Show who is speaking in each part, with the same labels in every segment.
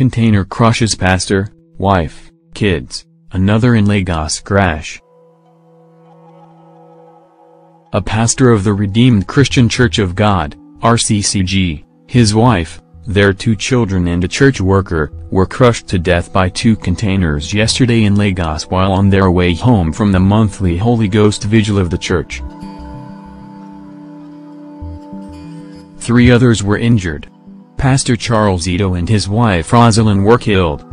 Speaker 1: container crushes pastor, wife, kids. Another in Lagos crash. A pastor of the Redeemed Christian Church of God, RCCG, his wife, their 2 children and a church worker, were crushed to death by 2 containers yesterday in Lagos while on their way home from the monthly Holy Ghost Vigil of the church. 3 others were injured. Pastor Charles Ito and his wife Rosaline were killed.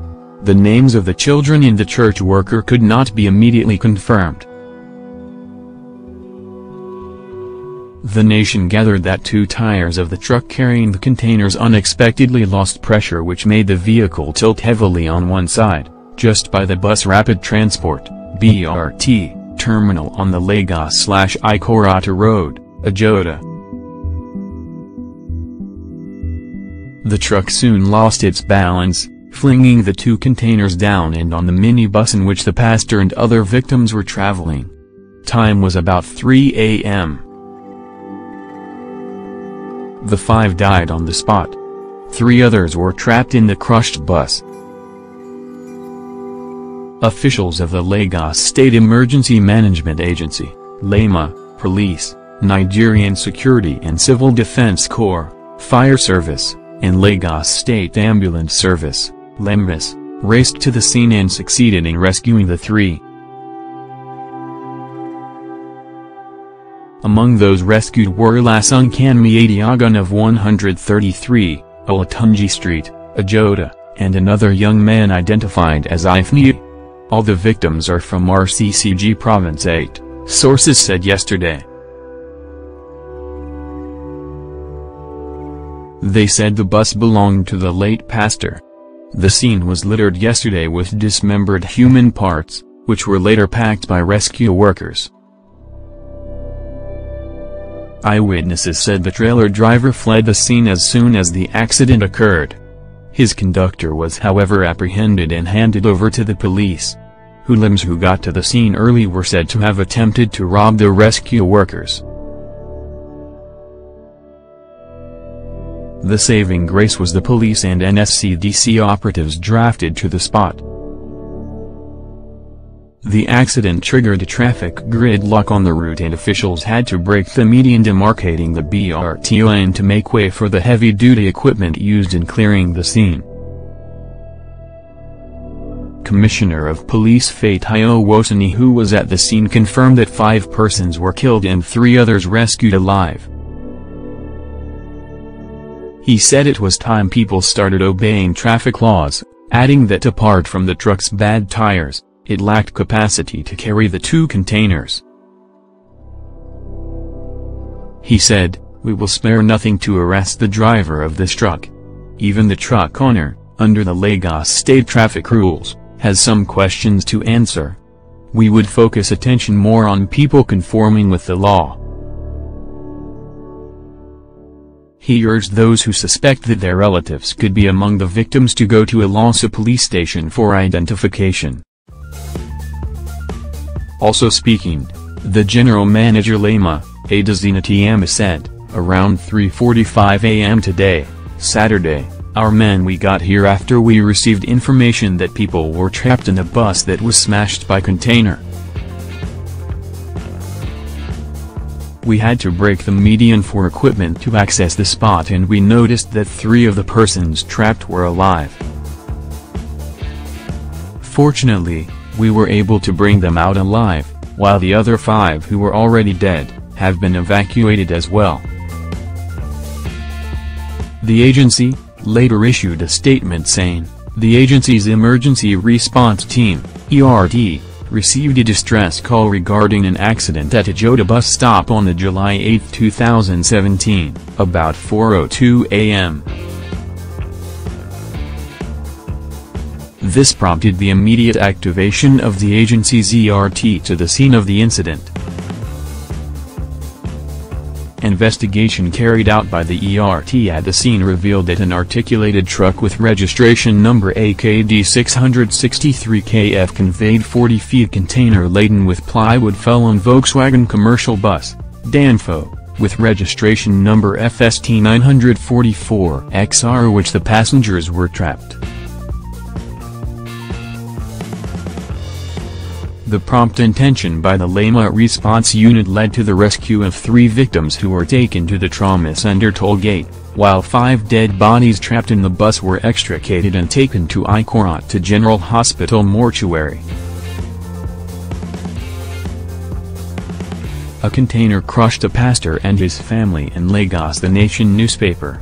Speaker 1: The names of the children and the church worker could not be immediately confirmed. The nation gathered that 2 tires of the truck carrying the containers unexpectedly lost pressure, which made the vehicle tilt heavily on one side, just by the Bus Rapid Transport (BRT) terminal on the Lagos/Ikorata Road, Ajota. The truck soon lost its balance, flinging the 2 containers down and on the minibus in which the pastor and other victims were traveling. Time was about 3 a.m. The 5 died on the spot. 3 others were trapped in the crushed bus. Officials of the Lagos State Emergency Management Agency, LEMA, police, Nigerian Security and Civil Defense Corps, Fire Service, and Lagos State Ambulance Service, LEMBAS, raced to the scene and succeeded in rescuing the 3. Among those rescued were Olasunkanmi Adiagun of 133, Olatunji Street, Ajota, and another young man identified as Ifni. All the victims are from RCCG Province 8, sources said yesterday. They said the bus belonged to the late pastor. The scene was littered yesterday with dismembered human parts, which were later packed by rescue workers. Eyewitnesses said the trailer driver fled the scene as soon as the accident occurred. His conductor was however apprehended and handed over to the police. Hoodlums who got to the scene early were said to have attempted to rob the rescue workers. The saving grace was the police and NSCDC operatives drafted to the spot. The accident triggered a traffic gridlock on the route and officials had to break the median demarcating the BRT lane to make way for the heavy-duty equipment used in clearing the scene. Commissioner of Police Fatayo Wosani, who was at the scene, confirmed that 5 persons were killed and 3 others rescued alive. He said it was time people started obeying traffic laws, adding that apart from the truck's bad tires, it lacked capacity to carry the 2 containers. He said, "We will spare nothing to arrest the driver of this truck. Even the truck owner, under the Lagos state traffic rules, has some questions to answer. We would focus attention more on people conforming with the law." He urged those who suspect that their relatives could be among the victims to go to Alonsa police station for identification. Also speaking, the general manager Lema, Adazina Tiama, said, "Around 3:45 a.m. today, Saturday, our men we got here after we received information that people were trapped in a bus that was smashed by container. We had to break the median for equipment to access the spot and we noticed that 3 of the persons trapped were alive. Fortunately, we were able to bring them out alive, while the other 5 who were already dead, have been evacuated as well." The agency later issued a statement saying, "The agency's emergency response team, ERT, received a distress call regarding an accident at Ajota bus stop on the July 8, 2017, about 4:02 a.m. This prompted the immediate activation of the agency's ERT to the scene of the incident. Investigation carried out by the ERT at the scene revealed that an articulated truck with registration number AKD 663KF conveyed 40 feet container laden with plywood fell on Volkswagen commercial bus, Danfo, with registration number FST 944XR, which the passengers were trapped. The prompt attention by the Lama response unit led to the rescue of 3 victims who were taken to the trauma center toll gate, while 5 dead bodies trapped in the bus were extricated and taken to Ikorat to General Hospital mortuary. A container crushed a pastor and his family in Lagos. The Nation newspaper.